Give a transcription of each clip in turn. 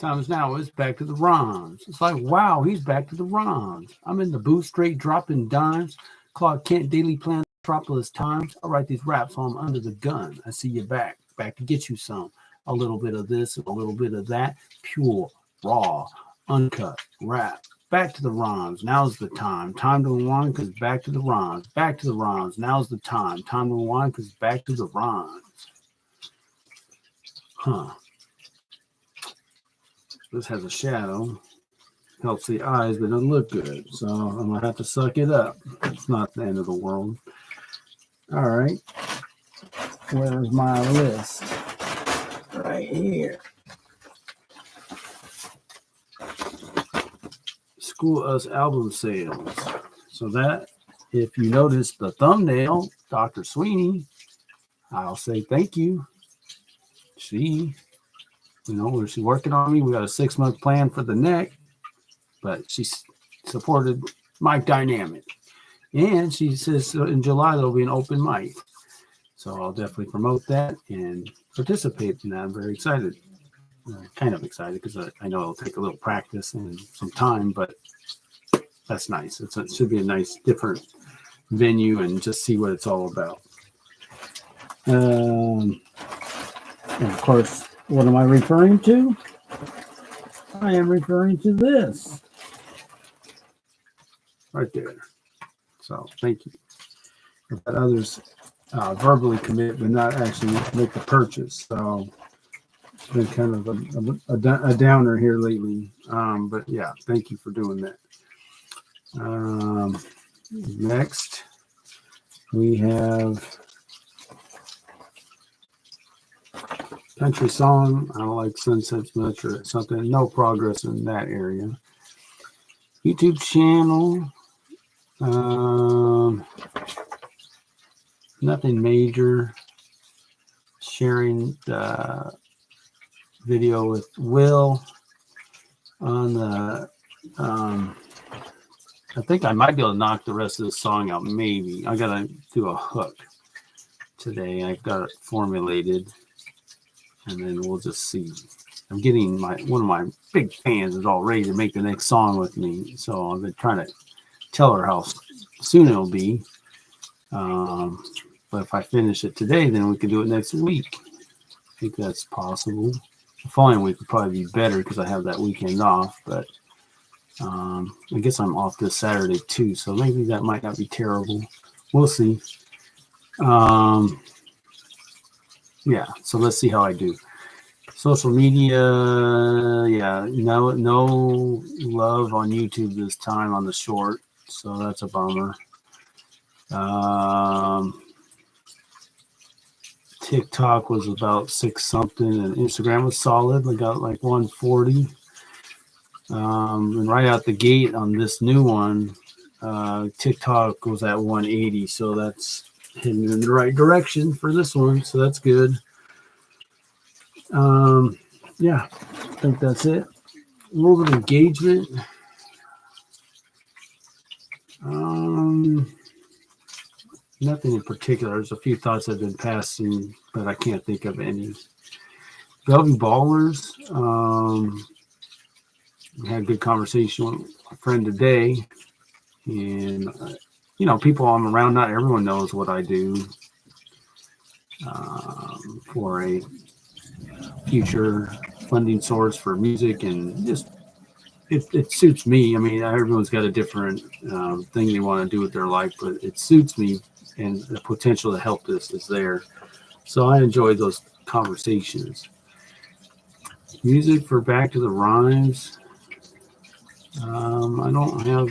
Times now is back to the rhymes. It's like, wow, he's back to the rhymes. I'm in the booth straight dropping dimes. Clark Kent Daily Plan Metropolis Times. I write these raps while I'm under the gun. I see you back to get you some. A little bit of this and a little bit of that. Pure, raw, uncut rap. Back to the rhymes. Now's the time. Time to unwind because back to the rhymes. Back to the rhymes. Now's the time. Time to unwind because back to the rhymes. Huh. This has a shadow. Helps the eyes, but doesn't look good. So I'm going to have to suck it up. It's not the end of the world. All right. Where's my list? Right here. School Us album sales. So that, if you notice the thumbnail, Dr. Sweeney, I'll say thank you. She's working on me. We got a 6-month plan for the neck, but she supported Mike Dynamic. And she says in July there'll be an open mic. So I'll definitely promote that and participate in that. I'm very excited. Kind of excited because I know it'll take a little practice and some time, but that's nice. It should be a nice, different venue and just see what it's all about. And of course, what am I referring to? I am referring to this right there. So thank you. I've had others verbally commit but not actually make the purchase. So it's been kind of a downer here lately. But yeah, thank you for doing that. Next, we have country song. I don't like sunsets much or something. No progress in that area. YouTube channel. Nothing major. Sharing the video with Will on the. I think I might be able to knock the rest of the song out. Maybe I gotta do a hook today. I've got it formulated. And then we'll just see. I'm getting one of my big fans is all ready to make the next song with me. So I've been trying to tell her how soon it'll be. But if I finish it today, then we can do it next week. I think that's possible. The following week would probably be better because I have that weekend off. But I guess I'm off this Saturday too. So maybe that might not be terrible. We'll see. Yeah, so let's see how I do. Social media, yeah, no love on YouTube this time on the short, so that's a bummer. TikTok was about 6 something, and Instagram was solid. I got like 140. And right out the gate on this new one, TikTok was at 180, so that's heading in the right direction for this one, so that's good. Yeah, I think that's it. A little bit of engagement. Nothing in particular. There's a few thoughts I've been passing, but I can't think of any. Bellevue Ballers. I had a good conversation with a friend today, and people I'm around, not everyone knows what I do for a future funding source for music, and just it suits me. I mean, everyone's got a different thing they want to do with their life, but it suits me, and the potential to help this is there. So I enjoy those conversations. Music for Back to the Rhymes. I don't have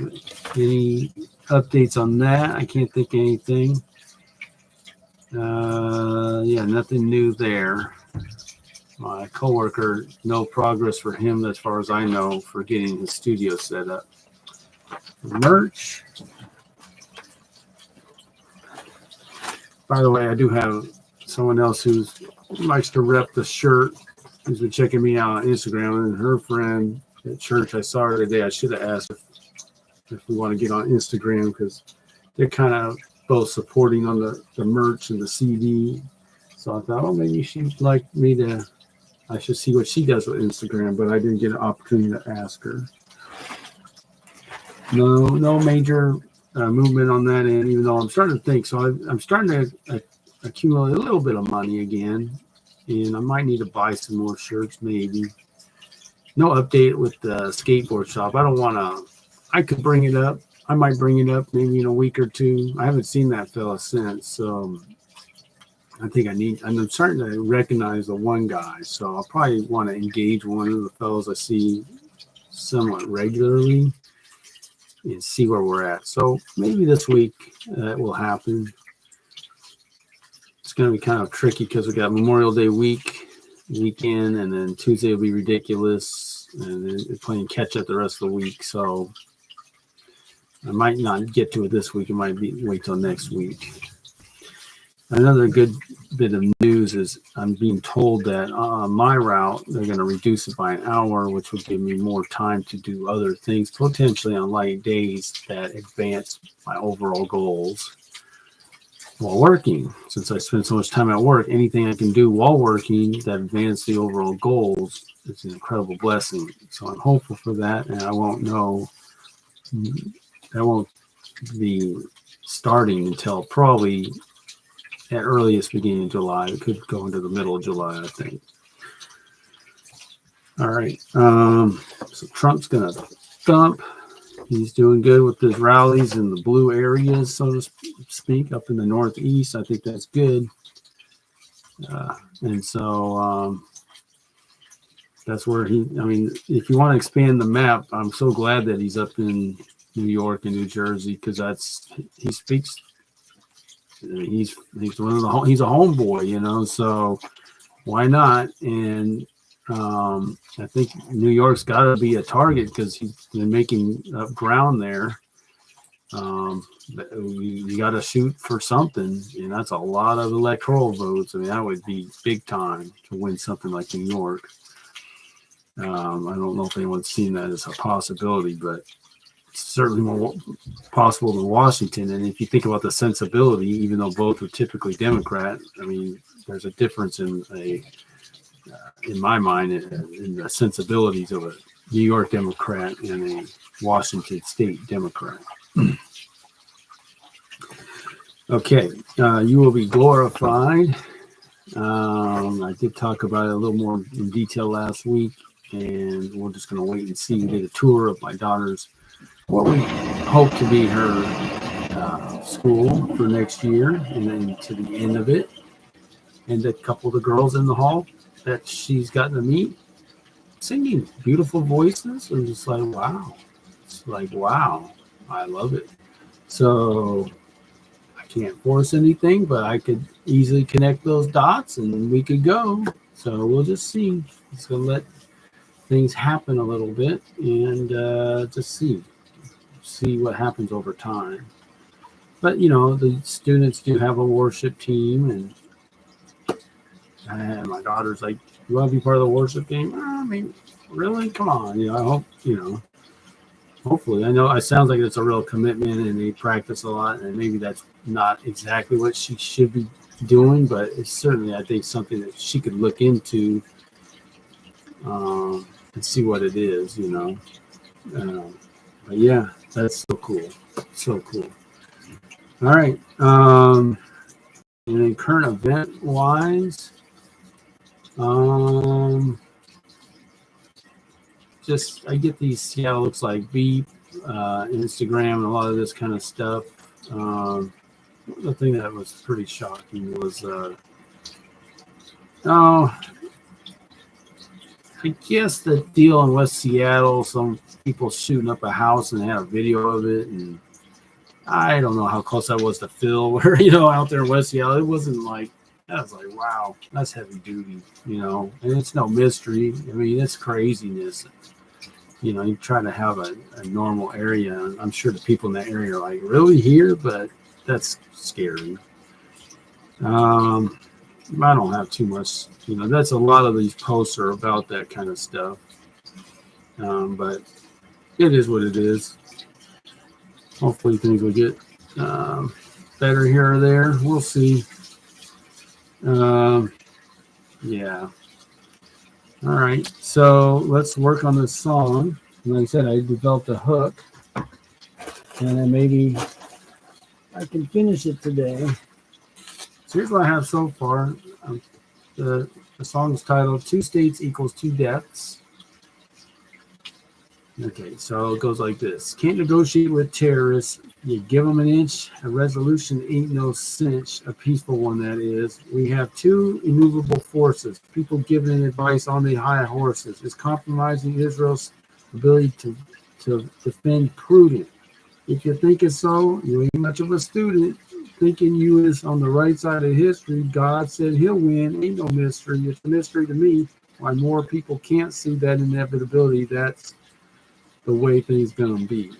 any updates on that. I can't think of anything. Yeah, nothing new there. My coworker, no progress for him as far as I know for getting his studio set up. Merch. By the way, I do have someone else who likes to rep the shirt, who's been checking me out on Instagram, and her friend at church, I saw her today. I should have asked if we want to get on Instagram because they're kind of both supporting on the merch and the CD. So I thought, maybe she'd like me to I should see what she does with Instagram, but I didn't get an opportunity to ask her. No major movement on that end, even though I'm starting to think. So I'm starting to accumulate a little bit of money again, and I might need to buy some more shirts, maybe. No update with the skateboard shop. I don't want to. I could bring it up. I might bring it up maybe in a week or two. I haven't seen that fella since, so I think I'm starting to recognize the one guy, so I'll probably want to engage one of the fellows I see somewhat regularly and see where we're at. So maybe this week that will happen. It's going to be kind of tricky because we got Memorial Day weekend, and then Tuesday will be ridiculous, and then playing catch up the rest of the week. So I might not get to it this week. It might wait till next week. Another good bit of news is I'm being told that on my route, they're going to reduce it by an hour, which will give me more time to do other things, potentially on light days that advance my overall goals while working. Since I spend so much time at work, anything I can do while working that advance the overall goals is an incredible blessing. So I'm hopeful for that, and I won't be starting until probably at earliest beginning of July. It could go into the middle of July, I think. All right. So Trump's going to thump. He's doing good with his rallies in the blue areas, so to speak, up in the Northeast. I think that's good. And so that's where if you want to expand the map, I'm so glad that he's up in New York and New Jersey, because he speaks. He's he's a homeboy, so why not? And I think New York's got to be a target because he's been making up ground there. You got to shoot for something, and that's a lot of electoral votes. I mean, that would be big time to win something like New York. I don't know if anyone's seen that as a possibility, but it's certainly more possible than Washington. And if you think about the sensibility, even though both are typically Democrat, I mean, there's a difference in my mind, in the sensibilities of a New York Democrat and a Washington State Democrat. Okay, you will be glorified. I did talk about it a little more in detail last week, and we're just going to wait and see. We did a tour of my daughter's, what we hope to be her school for next year, and then to the end of it. And a couple of the girls in the hall that she's gotten to meet, singing beautiful voices. I'm just like, wow. It's like, wow, I love it. So I can't force anything, but I could easily connect those dots and we could go. So we'll just see. It's going to let things happen a little bit and just see what happens over time. But, the students do have a worship team, and my daughter's like, you want to be part of the worship team? I mean, really? Come on. I hope, hopefully. I know it sounds like it's a real commitment and they practice a lot, and maybe that's not exactly what she should be doing, but it's certainly, I think, something that she could look into and see what it is, But yeah, that's so cool. So cool. All right. And then current event wise, I get these Seattle Looks Like Beep, Instagram, and a lot of this kind of stuff. The thing that was pretty shocking was, I guess the deal in West Seattle, some people shooting up a house and they had a video of it, and I don't know how close that was to Phil, where, out there in West Seattle, it wasn't like, I was like, wow, that's heavy duty, and it's no mystery. I mean, it's craziness. You try to have a normal area. I'm sure the people in that area are like, really here? But that's scary. I don't have too much, that's a lot of these posts are about that kind of stuff. But it is what it is. Hopefully things will get better here or there. We'll see. Yeah. All right, so let's work on this song. Like I said, I developed a hook, and then maybe I can finish it today. So here's what I have so far. Um, the, the song is titled Two States Equals Two Deaths. Okay, so it goes like this. Can't negotiate with terrorists. You give them an inch. A resolution ain't no cinch. A peaceful one, that is. We have two immovable forces. People giving advice on the high horses. Is compromising Israel's ability to defend prudent. If you think it's so, you ain't much of a student. Thinking you is on the right side of history. God said he'll win. Ain't no mystery. It's a mystery to me why more people can't see that inevitability. That's the way things gonna be.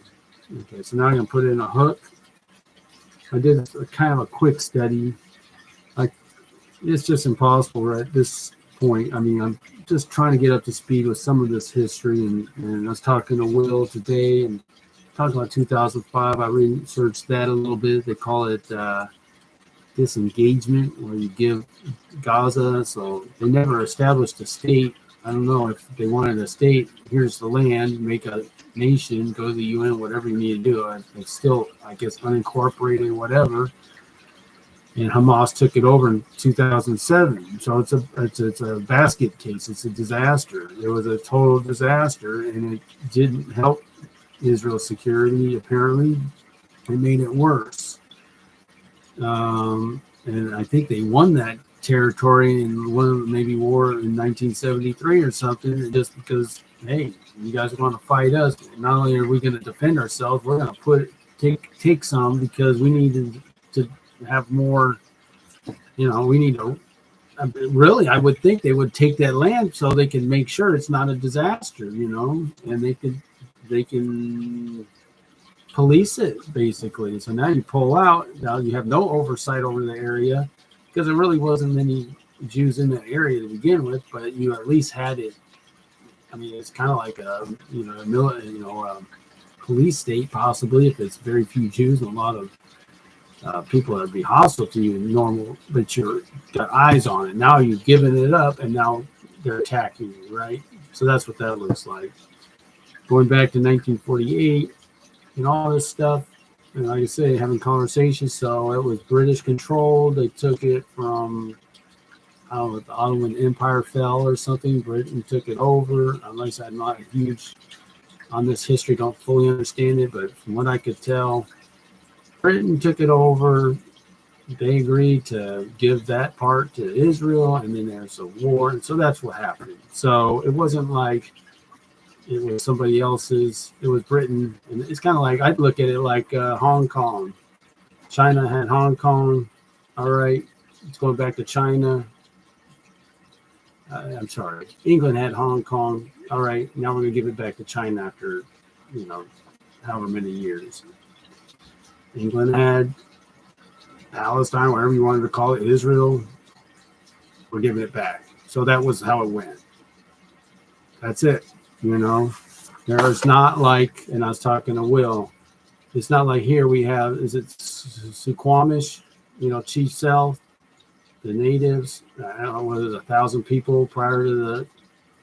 Okay, so now I'm gonna put in a hook. I did a kind of a quick study. Like, it's just impossible at this point. I mean, I'm just trying to get up to speed with some of this history, and I was talking to Will today and talking about 2005. I researched that a little bit. They call it disengagement, where you give Gaza. So they never established a state. I don't know if they wanted a state. Here's the land, make a nation, go to the UN, whatever you need to do. It's still, I guess, unincorporated, whatever. And Hamas took it over in 2007. So it's a basket case. It's a disaster. It was a total disaster, and it didn't help Israel's security. Apparently, it made it worse. And I think they won that territory in one maybe war in 1973 or something, just because, hey, you guys want to fight us. Not only are we going to defend ourselves, we're going to take some, because we need to have more. We need to. Really, I would think they would take that land so they can make sure it's not a disaster. And they can police it, basically. So now you pull out. Now you have no oversight over the area, because there really wasn't many Jews in the area to begin with, but you at least had it. I mean, it's kind of like a police state, possibly, if it's very few Jews and a lot of people that would be hostile to you normal, but you're got eyes on it. Now you've given it up, and now they're attacking you, right? So that's what that looks like. Going back to 1948 and all this stuff, and like I say, having conversations. So it was British controlled. They took it from, I don't know, the Ottoman Empire fell or something. Britain took it over. Unless I'm not a huge on this history, don't fully understand it, but from what I could tell, Britain took it over. They agreed to give that part to Israel, and then there's a war, and so that's what happened. So it wasn't like it was somebody else's. It was Britain, and it's kind of like, I'd look at it like Hong Kong. China had Hong Kong. All right, it's going back to China. I'm sorry, England had Hong Kong. All right, now we're going to give it back to China after, however many years. England had Palestine, whatever you wanted to call it, Israel. We're giving it back. So that was how it went. That's it. There's not like, and I was talking to Will, it's not like here we have, is it Suquamish, Chief Sealth, the natives. I don't know whether there's 1,000 people prior to the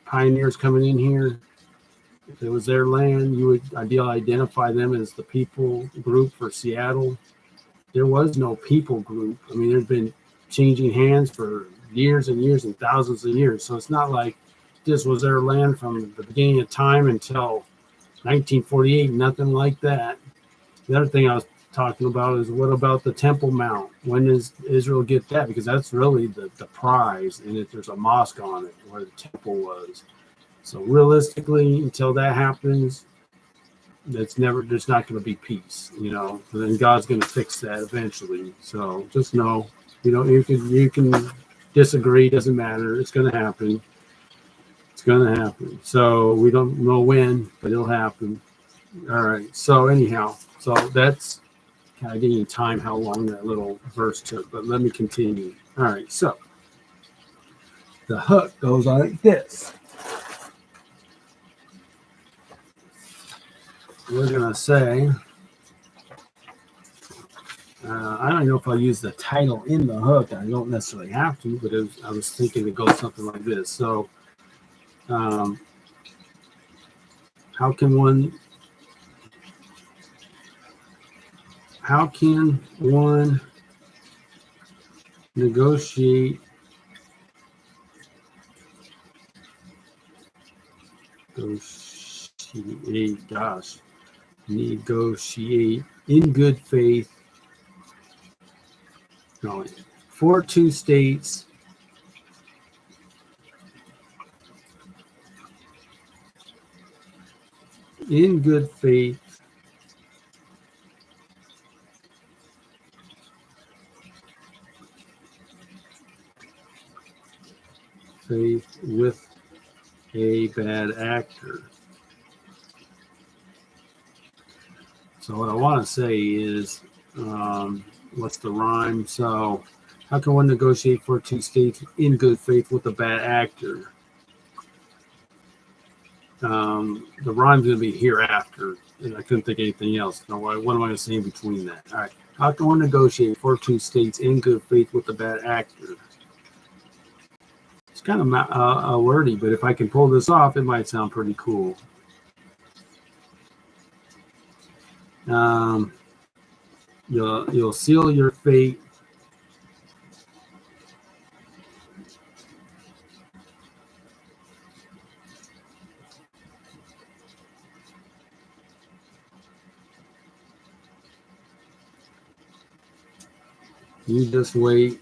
pioneers coming in here. If it was their land, you would ideally identify them as the people group for Seattle. There was no people group. I mean, there's been changing hands for years and years and thousands of years. So it's not like this was their land from the beginning of time until 1948, nothing like that. The other thing I was talking about is, what about the Temple Mount? When does Israel get that? Because that's really the prize, and if there's a mosque on it where the temple was. So realistically, until that happens, there's not going to be peace, and then God's going to fix that eventually. So just know, you can disagree, doesn't matter. It's going to happen. It's going to happen. So we don't know when, but it'll happen. All right. So anyhow, so that's kind of getting time how long that little verse took, but let me continue. All right. So the hook goes like this. We're going to say, I don't know if I'll use the title in the hook. I don't necessarily have to, but I was thinking to go something like this. So Um, how can one negotiate negotiate in good faith for two states in good faith with a bad actor. So what I want to say is, what's the rhyme? So how can one negotiate for two states in good faith with a bad actor? The rhyme's going to be hereafter, and I couldn't think of anything else. Now, what am I going to say in between that? All right. How can one negotiate for two states in good faith with a bad actor? It's kind of wordy, but if I can pull this off, it might sound pretty cool. You'll seal your fate. You just wait.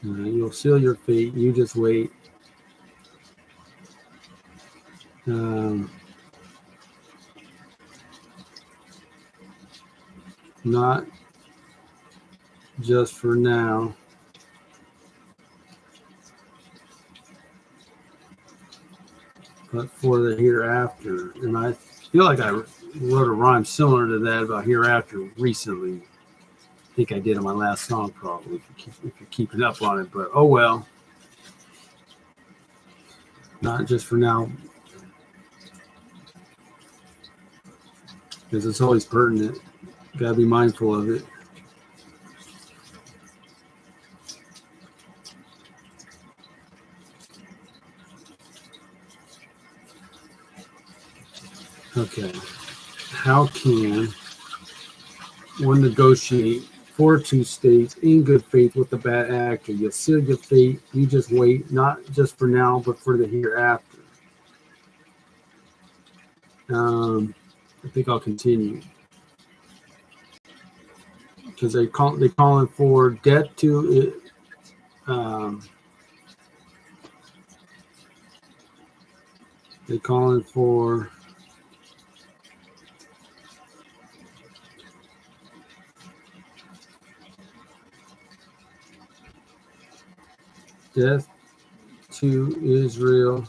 You'll seal your fate. You just wait. Not just for now, but for the hereafter. And I feel like I wrote a rhyme similar to that about hereafter recently. I think I did in my last song, probably, if you're keeping up on it. But oh well. Not just for now, because it's always pertinent. Gotta be mindful of it. Okay. How can one negotiate for two states in good faith with the bad actor? You seal your fate. You just wait, not just for now, but for the hereafter. I think I'll continue because they're calling for death to it. They're calling for death to Israel,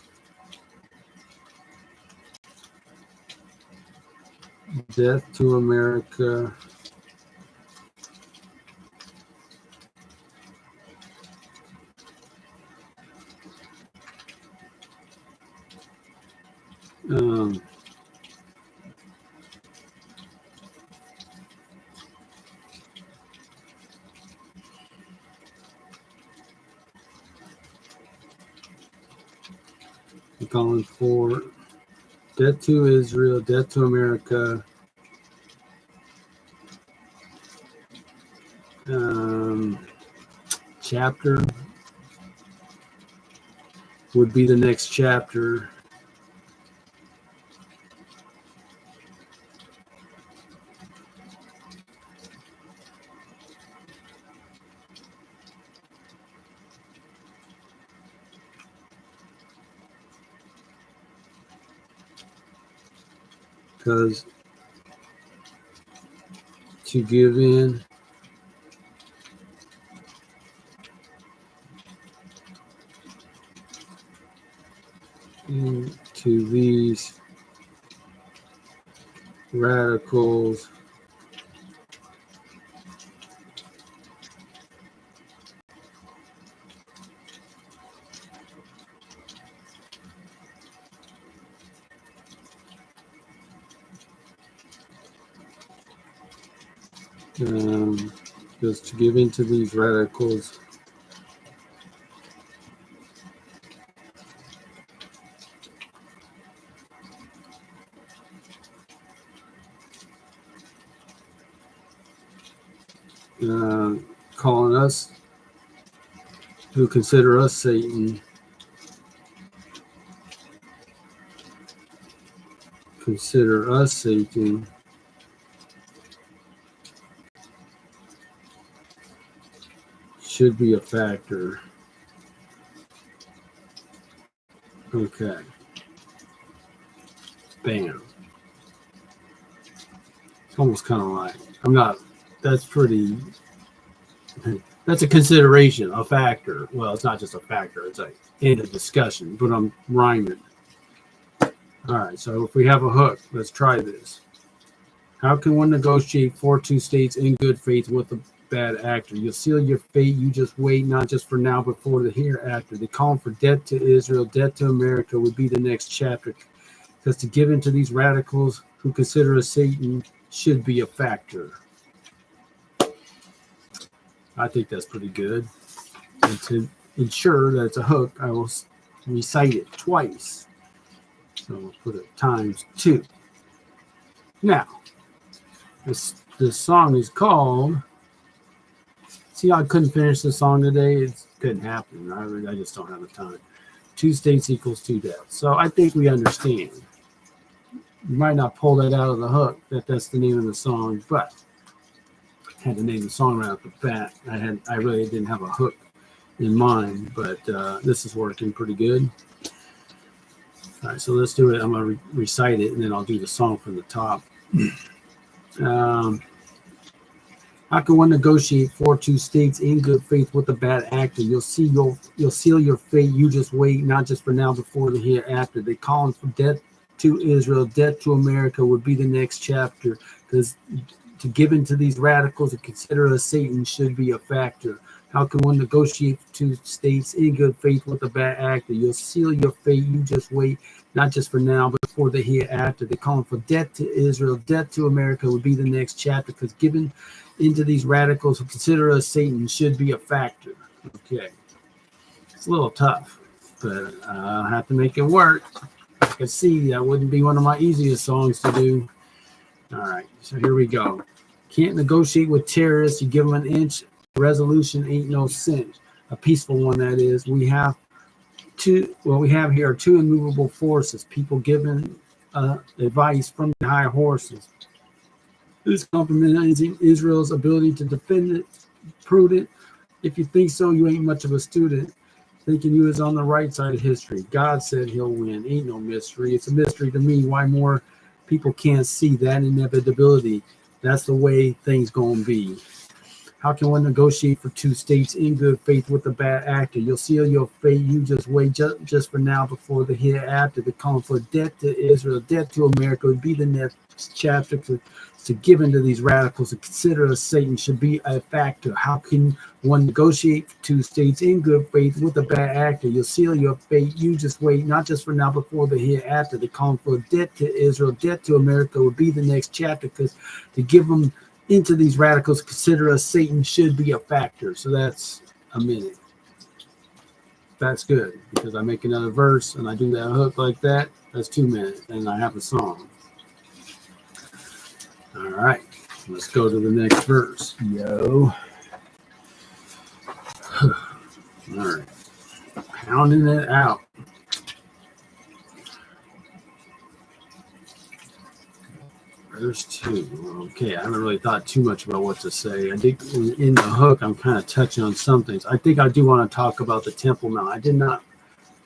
death to America, they're calling for death to Israel, death to America, chapter would be the next chapter. Because to give in to these radicals Just to give into these radicals. Calling us, who consider us Satan, consider us Satan, should be a factor. Okay. Bam. It's almost kind of like, I'm not, that's pretty, that's a consideration, a factor. Well, it's not just a factor, it's like end of discussion, but I'm rhyming. All right, so if we have a hook, let's try this. How can one negotiate for two states in good faith with a bad actor? You'll seal your fate, you just wait, not just for now, but for the hereafter. They call for death to Israel, death to America would be the next chapter. Because to give in to these radicals who consider us Satan should be a factor. I think that's pretty good. And to ensure that it's a hook, I will recite it twice. So we'll put it times 2. Now, this song is called, see how I couldn't finish the song today? It couldn't happen. I just don't have the time. 2 states equals 2 deaths. So I think we understand. You might not pull that out of the hook that that's the name of the song, but I had to name the song right off the bat. I really didn't have a hook in mind, but this is working pretty good. All right, so let's do it. I'm going to recite it, and then I'll do the song from the top. How can one negotiate for 2 states in good faith with a bad actor? You'll seal your fate. You just wait, not just for now, before the hereafter. They calling for death to Israel, death to America would be the next chapter. Because to give in to these radicals and consider us Satan should be a factor. How can one negotiate for 2 states in good faith with a bad actor? You'll seal your fate. You just wait, not just for now, but for the hereafter. They're calling for death to Israel, death to America would be the next chapter. Because given into these radicals who consider us Satan should be a factor. Okay. It's a little tough, but I'll have to make it work. I can see that wouldn't be one of my easiest songs to do. All right, so here we go. Can't negotiate with terrorists. You give them an inch. Resolution ain't no cinch. A peaceful one, that is. We have here are 2 immovable forces. People giving advice from the high horses. Who's compromising Israel's ability to defend it? Prudent. If you think so, you ain't much of a student. Thinking you is on the right side of history. God said he'll win. Ain't no mystery. It's a mystery to me why more people can't see that inevitability. That's the way things gonna be. How can one negotiate for 2 states in good faith with a bad actor? You'll seal your fate. You just wait, just for now, before the hereafter. They're calling for death to Israel, death to America would be the next chapter. To give into these radicals and consider us Satan should be a factor. How can one negotiate for 2 states in good faith with a bad actor? You'll seal your fate. You just wait, not just for now, before the hereafter. They're calling for death to Israel, death to America would be the next chapter. Because to give them into these radicals, consider us Satan should be a factor. So that's a minute. That's good, because I make another verse and I do that hook like that. That's 2 minutes, and I have a song. All right, let's go to the next verse. Yo. All right, pounding it out. Verse 2. Okay, I haven't really thought too much about what to say. I think in the hook, I'm kind of touching on some things. I think I do want to talk about the Temple Mount. I did not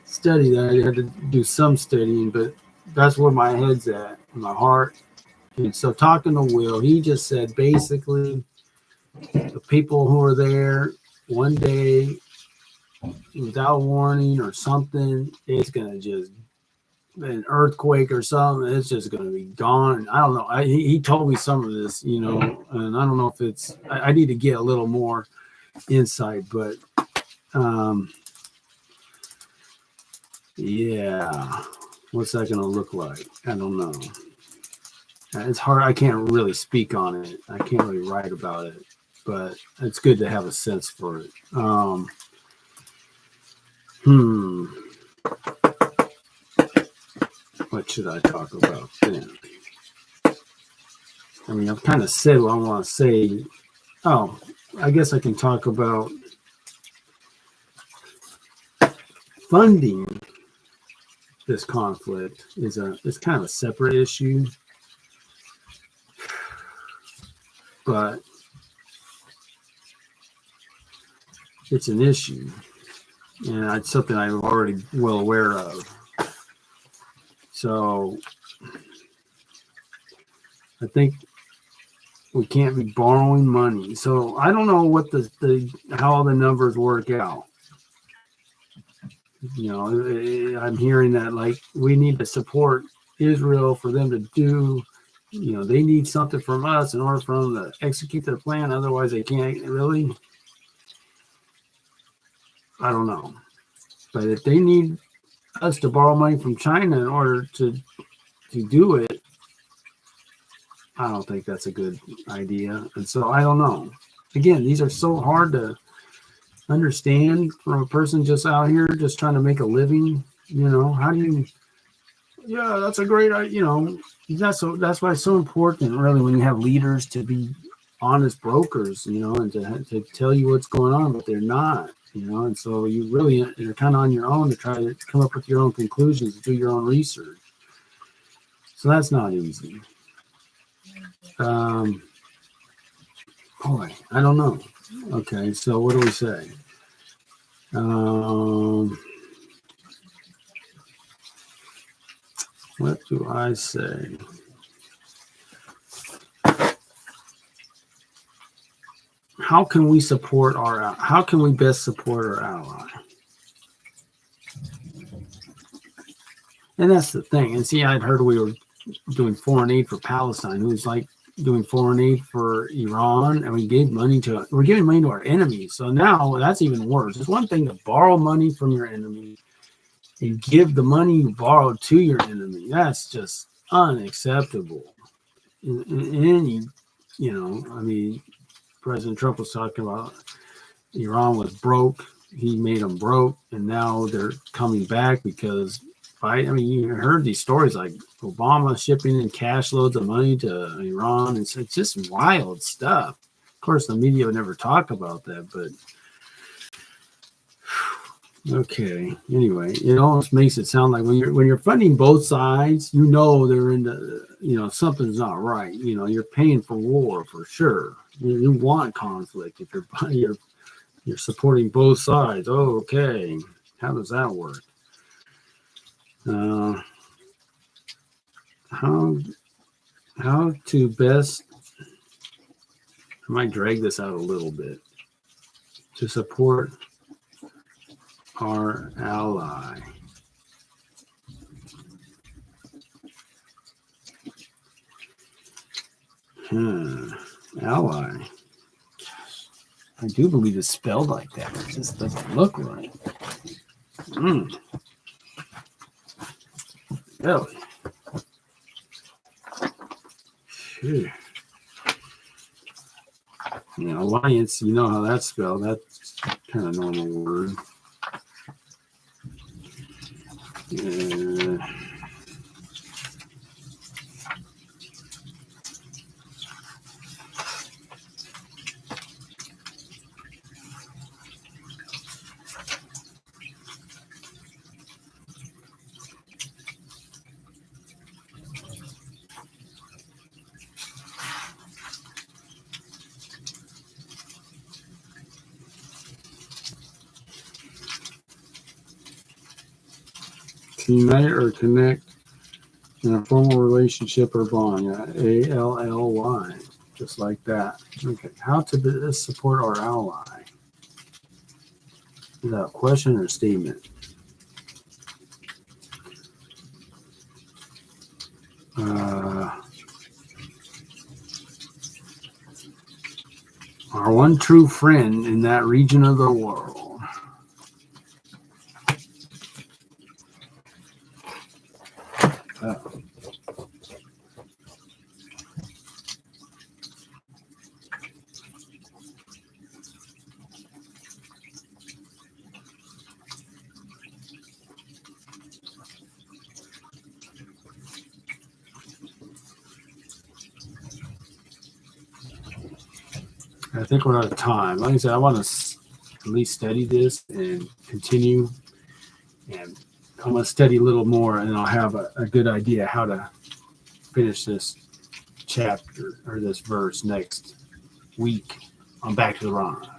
study that. I had to do some studying, but that's where my head's at, my heart. And so talking to Will, he just said basically the people who are there one day without warning or something, it's going to just an earthquake or something, it's just going to be gone. I don't know. He told me some of this, and I don't know if it's, I need to get a little more insight, but yeah, what's that going to look like? I don't know. It's hard. I can't really speak on it. I can't really write about it, but it's good to have a sense for it. What should I talk about then? I mean, I've kind of said what I want to say. Oh, I guess I can talk about funding this conflict is kind of a separate issue, but it's an issue, and it's something I'm already well aware of. So I think we can't be borrowing money. So I don't know what how the numbers work out. You know, I'm hearing that like we need to support Israel for them to do, you know, they need something from us in order for them to execute their plan. Otherwise, they can't really. I don't know. But if they need us to borrow money from China in order to do it, I don't think that's a good idea. And so I don't know. Again, these are so hard to understand from a person just out here just trying to make a living. You know, how do you? Yeah, that's a great. You know, that's why it's so important, really, when you have leaders to be honest brokers. You know, and to tell you what's going on, but they're not. You know, and so you're kind of on your own to try to come up with your own conclusions, do your own research. So that's not easy. Boy, I don't know. Okay, so what do we say? What do I say? How can we best support our ally? And that's the thing. And see, I'd heard we were doing foreign aid for Palestine, who's like doing foreign aid for Iran, and we're giving money to our enemies. So now that's even worse. It's one thing to borrow money from your enemy and give the money you borrowed to your enemy. That's just unacceptable. And you know, I mean, President Trump was talking about Iran was broke. He made them broke, and now they're coming back because I mean, you heard these stories like Obama shipping in cash loads of money to Iran. It's just wild stuff. Of course, the media would never talk about that, but okay. Anyway, it almost makes it sound like when you're funding both sides, you know they're in the, you know, something's not right. You know, you're paying for war for sure. You want conflict if you're supporting both sides. Oh, okay. How does that work? How to best, I might drag this out a little bit, to support our ally. Ally. I do believe it's spelled like that. It just doesn't look right. Really? Phew. Yeah, alliance, you know how that's spelled. That's kind of normal word. To unite or connect in a formal relationship or bond. ALLY, just like that. Okay, how to support our ally? Is that a question or a statement? Our one true friend in that region of the world. I think we're out of time. Like I said, I want to at least study this and continue, and I'm going to study a little more, and I'll have a good idea how to finish this chapter or this verse next week on Back to the Ron.